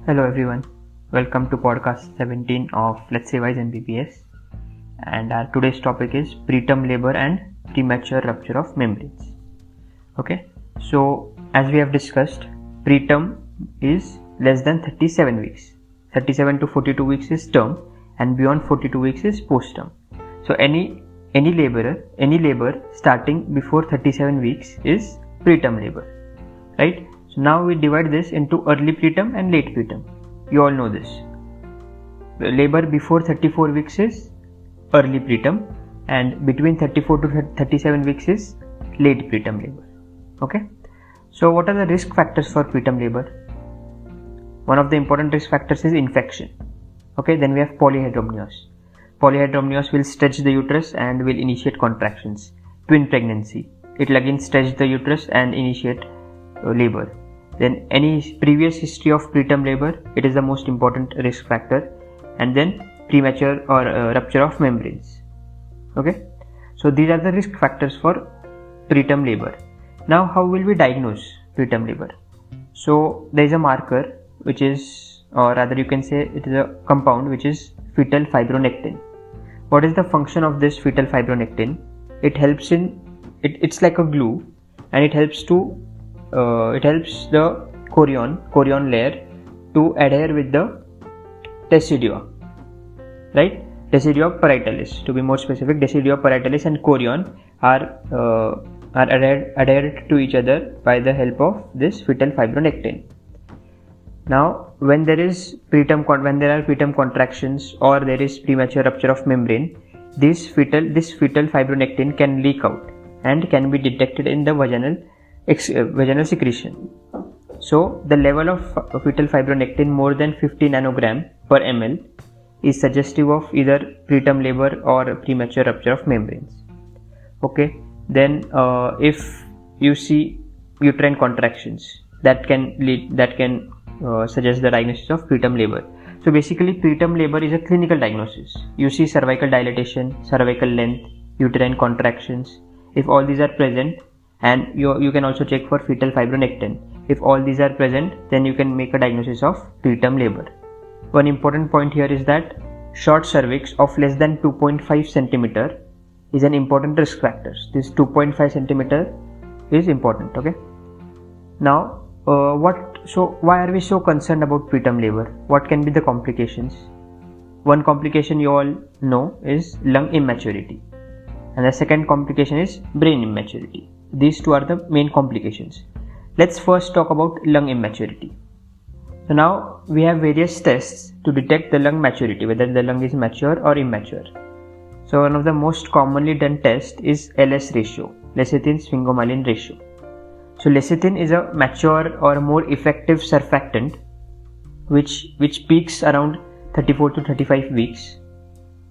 Hello everyone, welcome to podcast 17 of Let's Say Wise MBBS, and our today's topic is preterm labor and premature rupture of membranes. Okay, so as we have discussed, preterm is less than 37 weeks. 37 to 42 weeks is term, and beyond 42 weeks is post-term. So any labor starting before 37 weeks is preterm labor, right? So now we divide this into early preterm and late preterm. You all know this. The labor before 34 weeks is early preterm, and between 34 to 37 weeks is late preterm labor. Okay. So what are the risk factors for preterm labor? One of the important risk factors is infection. Okay. Then we have polyhydramnios. Polyhydramnios will stretch the uterus and will initiate contractions. Twin pregnancy. It will again stretch the uterus and initiate labor. Then any previous history of preterm labor, it is the most important risk factor. And then premature or rupture of membranes. Okay, so these are the risk factors for preterm labor. Now how will we diagnose preterm labor? So there is a marker which is, or rather you can say it is a compound which is fetal fibronectin. What is the function of this fetal fibronectin? It helps in, it's like a glue, and it helps the chorion layer to adhere with the decidua, right? Decidua parietalis, to be more specific. Decidua parietalis and chorion are adhered to each other by the help of this fetal fibronectin. Now, when there are preterm contractions or there is premature rupture of membrane, this fetal fibronectin can leak out and can be detected in the vaginal secretion. So the level of fetal fibronectin more than 50 nanogram per ml is suggestive of either preterm labor or premature rupture of membranes. Okay, then if you see uterine contractions, that can suggest the diagnosis of preterm labor. So basically preterm labor is a clinical diagnosis. You see cervical dilatation, cervical length, uterine contractions. If all these are present, and you can also check for fetal fibronectin. If all these are present, then you can make a diagnosis of preterm labor. One important point here is that short cervix of less than 2.5 centimeter is an important risk factor. This 2.5 centimeter is important. Okay. Now, why are we so concerned about preterm labor? What can be the complications? One complication you all know is lung immaturity, and the second complication is brain immaturity. These two are the main complications. Let's first talk about lung immaturity. So now we have various tests to detect the lung maturity, whether the lung is mature or immature. So one of the most commonly done tests is LS ratio, lecithin sphingomyelin ratio. So lecithin is a mature or more effective surfactant which peaks around 34 to 35 weeks.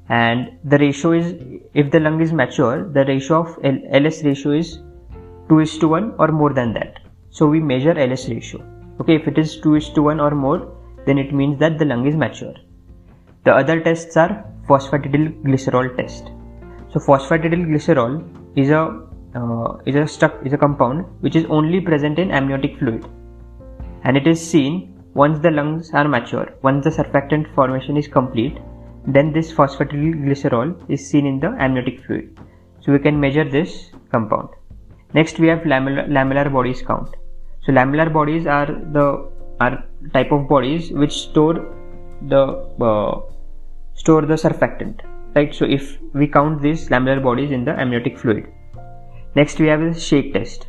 And the ratio is, if the lung is mature, the ratio of LS ratio is 2:1 or more than that. So we measure LS ratio. Okay, if it is 2:1 or more, then it means that the lung is mature. The other tests are phosphatidylglycerol test. So phosphatidylglycerol is a compound which is only present in amniotic fluid, and it is seen once the lungs are mature. Once the surfactant formation is complete, then this phosphatidylglycerol is seen in the amniotic fluid. So we can measure this compound. Next we have lamellar bodies count. So lamellar bodies are type of bodies which store the surfactant, right? So if we count these lamellar bodies in the amniotic fluid. Next we have the shake test.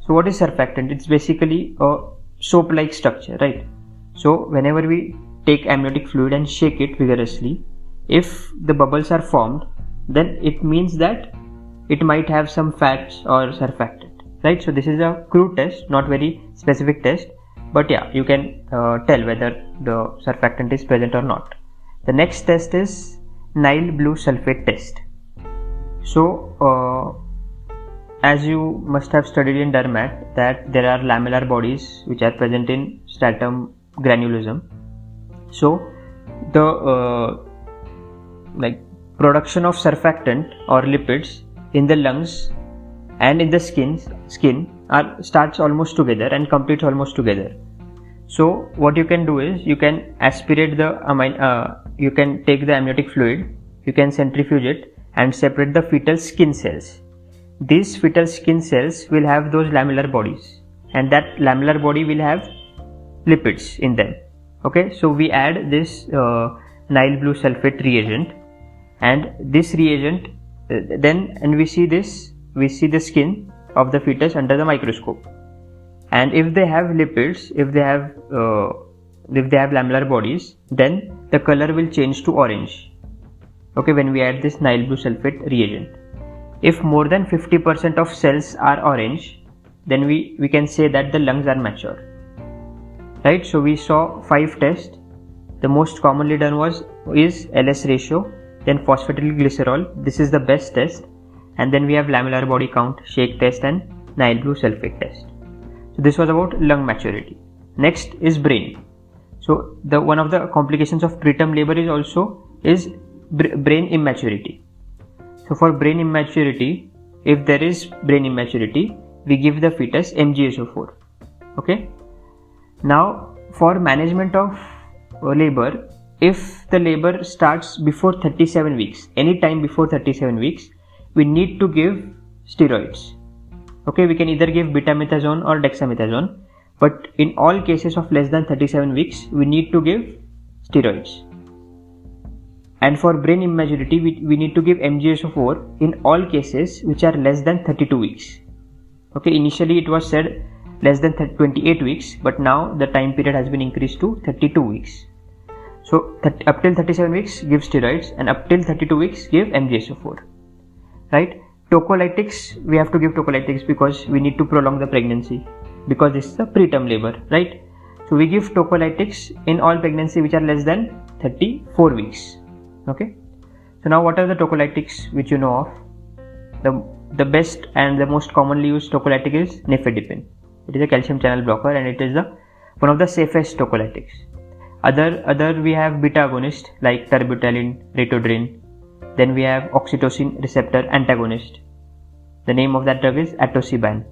So what is surfactant? It's basically a soap-like structure, right? So whenever we take amniotic fluid and shake it vigorously, if the bubbles are formed, then it means that it might have some fats or surfactant, right? So this is a crude test, not very specific test, but yeah, you can tell whether the surfactant is present or not. The next test is Nile blue sulfate test. So as you must have studied in Dermat, that there are lamellar bodies which are present in stratum granulosum. So the production of surfactant or lipids in the lungs and in the skin starts almost together and completes almost together. So what you can do is you can aspirate the you can take the amniotic fluid, you can centrifuge it and separate the fetal skin cells. These fetal skin cells will have those lamellar bodies, and that lamellar body will have lipids in them. Okay, so we add this Nile blue sulfate reagent, and this reagent and we see the skin of the fetus under the microscope, and if they have lipids, if they have lamellar bodies, then the color will change to orange. Okay, when we add this Nile blue sulfate reagent, if more than 50% of cells are orange, then we can say that the lungs are mature, right? So we saw 5 tests. The most commonly done is LS ratio, then phosphatidylglycerol. This is the best test, and then we have lamellar body count, shake test, and Nile blue sulfate test. So this was about lung maturity. Next is brain. So one of the complications of preterm labor is brain immaturity. So for brain immaturity, if there is brain immaturity, we give the fetus MgSO4. Okay. Now for management of labor, if the labor starts before 37 weeks, any time before 37 weeks, we need to give steroids. Okay, we can either give betamethasone or dexamethasone, but in all cases of less than 37 weeks, we need to give steroids. And for brain immaturity, we need to give MgSO4 in all cases which are less than 32 weeks. Okay, initially it was said less than 28 weeks, but now the time period has been increased to 32 weeks. So up till 37 weeks give steroids, and up till 32 weeks give MgSO4, right? Tocolytics, we have to give tocolytics because we need to prolong the pregnancy, because this is a preterm labor, right? So we give tocolytics in all pregnancy which are less than 34 weeks. Okay, so now what are the tocolytics which you know of? The best and the most commonly used tocolytic is nifedipine. It is a calcium channel blocker, and it is one of the safest tocolytics. Other we have beta agonist like terbutaline, ritodrine. Then we have oxytocin receptor antagonist. The name of that drug is atosiban.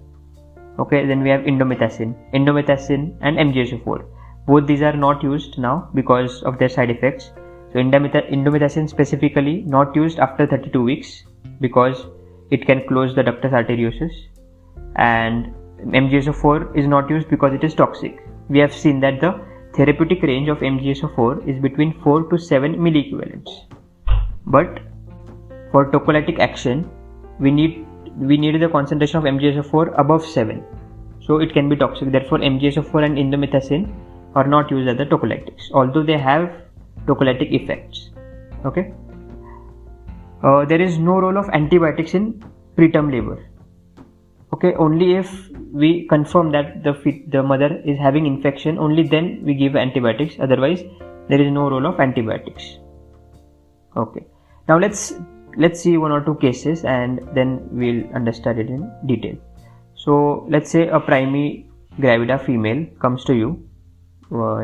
Okay, then we have indomethacin and MgSO4. Both these are not used now because of their side effects. So indomethacin specifically not used after 32 weeks because it can close the ductus arteriosus, and MgSO4 is not used because it is toxic. We have seen that the therapeutic range of MgSO4 is between 4 to 7 milliequivalents. But for tocolytic action, we need the concentration of MgSO4 above 7. So it can be toxic. Therefore, MgSO4 and indomethacin are not used as the tocolytics, although they have tocolytic effects. Okay. There is no role of antibiotics in preterm labor. Okay, only if we confirm that the mother is having infection, only then we give antibiotics. Otherwise, there is no role of antibiotics. Okay. Now let's see 1 or 2 cases, and then we'll understand it in detail. So let's say a primi gravida female comes to you.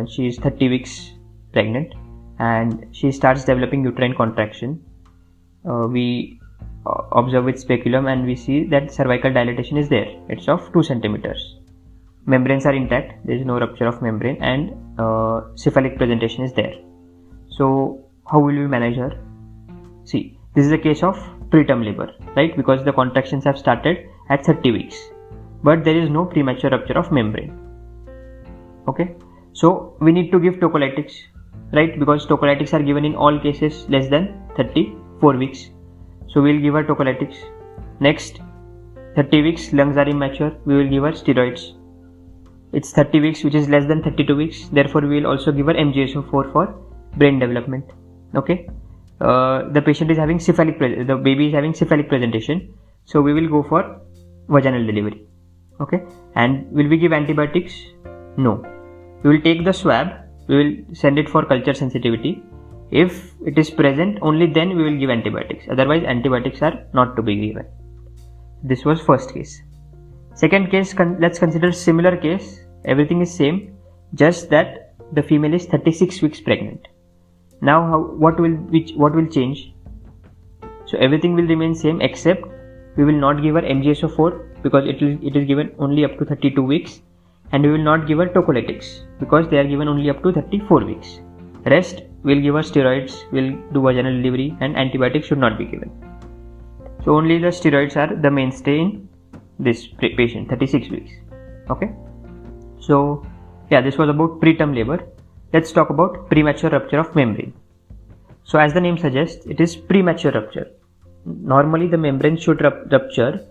She is 30 weeks pregnant, and she starts developing uterine contraction. We observe with speculum, and we see that cervical dilatation is there. It's of 2 centimeters. Membranes are intact. There is no rupture of membrane, and cephalic presentation is there. So how will we manage her? See, this is a case of preterm labor, right? Because the contractions have started at 30 weeks, but there is no premature rupture of membrane. Okay, so we need to give tocolytics, right? Because tocolytics are given in all cases less than 34 weeks. So we will give her tocolytics. Next, 30 weeks, lungs are immature, we will give her steroids. It's 30 weeks which is less than 32 weeks, therefore we will also give her MgSO4 for brain development. Okay, the patient is having the baby is having cephalic presentation, so we will go for vaginal delivery. Okay, and will we give antibiotics? No. We will take the swab, we will send it for culture sensitivity. If it is present, only then we will give antibiotics. Otherwise, antibiotics are not to be given. This was first case. Second case, let's consider similar case. Everything is same, just that the female is 36 weeks pregnant. Now, what will change? So everything will remain same, except we will not give her MgSO4 because it is given only up to 32 weeks, and we will not give her tocolytics because they are given only up to 34 weeks. Rest, we'll give her steroids, we'll do vaginal delivery, and antibiotics should not be given. So only the steroids are the mainstay in this patient, 36 weeks. Okay. So yeah, this was about preterm labor. Let's talk about premature rupture of membrane. So as the name suggests, it is premature rupture. Normally the membrane should rupture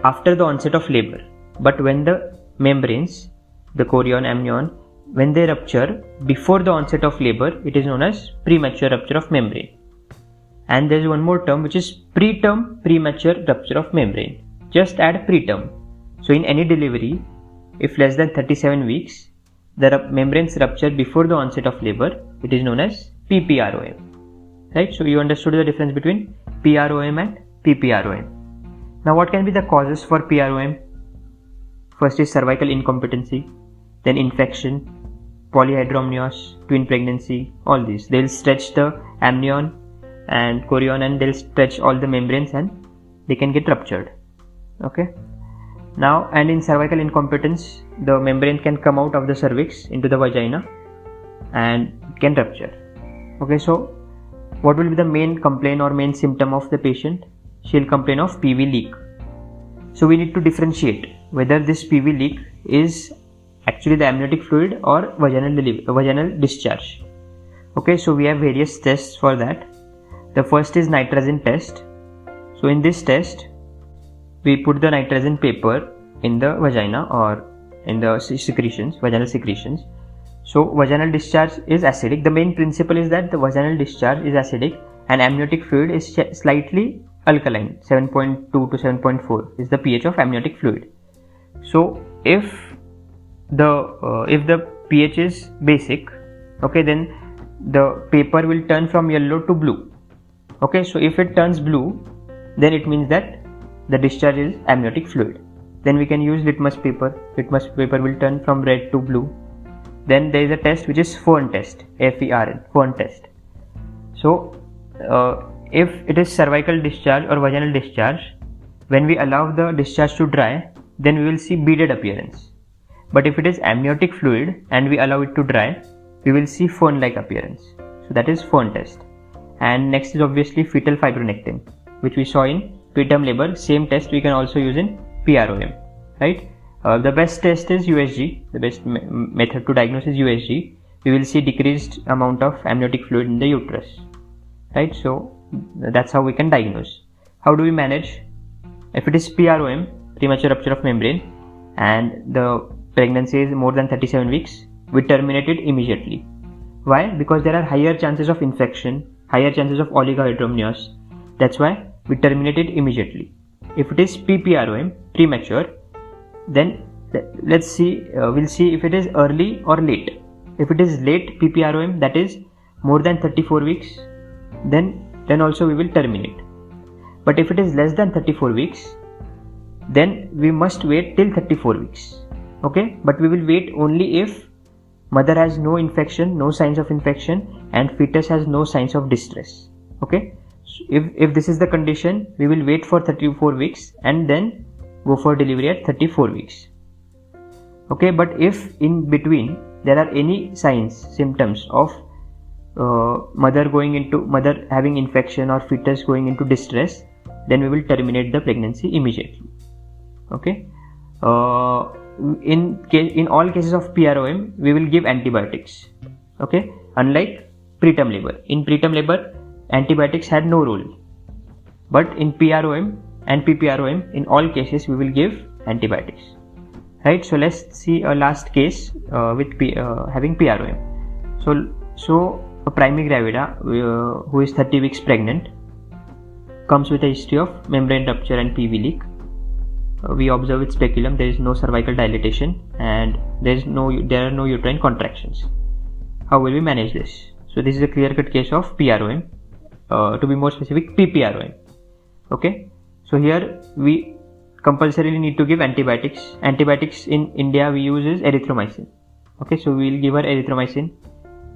after the onset of labor, but when the membranes, the chorion, amnion, when they rupture before the onset of labor, it is known as premature rupture of membrane. And there is one more term which is preterm premature rupture of membrane. Just add preterm. So in any delivery, if less than 37 weeks, the membranes rupture before the onset of labor, it is known as PPROM. Right? So you understood the difference between PROM and PPROM. Now what can be the causes for PROM? First is cervical incompetency, then infection, polyhydramnios, twin pregnancy, all these. They will stretch the amnion and chorion and they will stretch all the membranes and they can get ruptured. Okay. Now, and in cervical incompetence, the membrane can come out of the cervix into the vagina and it can rupture. Okay, so what will be the main complaint or main symptom of the patient? She will complain of PV leak. So we need to differentiate whether this PV leak is actually the amniotic fluid or vaginal discharge. Okay, so we have various tests for that. The first is nitrazine test. So in this test, we put the nitrazine paper in the vagina or in the secretions, vaginal secretions. So vaginal discharge is acidic. The main principle is that the vaginal discharge is acidic and amniotic fluid is slightly alkaline. 7.2 to 7.4 is the pH of amniotic fluid. So if the pH is basic, okay, then the paper will turn from yellow to blue. Okay, so if it turns blue, then it means that the discharge is amniotic fluid. Then we can use litmus paper. Litmus paper will turn from red to blue. Then there is a test which is Fern test, Fern, Fern test. So if it is cervical discharge or vaginal discharge, when we allow the discharge to dry, then we will see beaded appearance. But if it is amniotic fluid and we allow it to dry, we will see fern-like appearance. So that is Fern test. And next is obviously fetal fibronectin, which we saw in preterm labor. Same test we can also use in PROM, right? The best test is USG. The best method to diagnose is USG. We will see decreased amount of amniotic fluid in the uterus, right? So that's how we can diagnose. How do we manage? If it is PROM, premature rupture of membrane, and the pregnancy is more than 37 weeks, we terminate it immediately. Why? Because there are higher chances of infection, higher chances of oligohydramnios. That's why we terminate it immediately. If it is PPROM, premature, then let's see, we'll see if it is early or late. If it is late PPROM, that is more than 34 weeks, then also we will terminate. But if it is less than 34 weeks, then we must wait till 34 weeks. Okay, but we will wait only if mother has no infection, no signs of infection, and fetus has no signs of distress. Okay, so if this is the condition, we will wait for 34 weeks and then go for delivery at 34 weeks. Okay, but if in between there are any signs, symptoms of mother having infection or fetus going into distress, then we will terminate the pregnancy immediately. Okay, in all cases of PROM, we will give antibiotics. Okay, unlike preterm labor. In preterm labor, antibiotics had no role, but in PROM and PPROM, in all cases we will give antibiotics. Right. So let's see a last case with having PROM. So a primigravida who is 30 weeks pregnant comes with a history of membrane rupture and PV leak. We observe with speculum there is no cervical dilatation and there are no uterine contractions. How will we manage this? So this is a clear-cut case of PROM. To be more specific, PPROM. Okay. So here we compulsorily need to give antibiotics. Antibiotics in India we use is erythromycin. Okay, so we will give her erythromycin.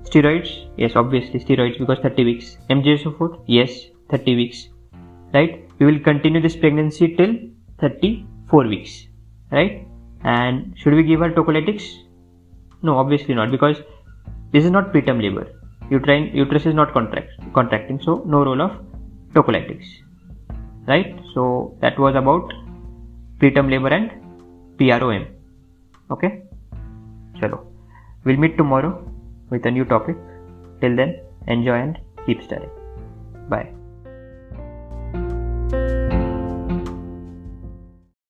Steroids, yes, obviously steroids because 30 weeks. MgSO4, yes, 30 weeks. Right? We will continue this pregnancy till 34 weeks. Right? And should we give her tocolytics? No, obviously not, because this is not preterm labor. Uterus is not contracting, so no role of tocolytics, right? So that was about preterm labor and PROM. Okay, chalo, we'll meet tomorrow with a new topic. Till then, enjoy and keep studying. Bye.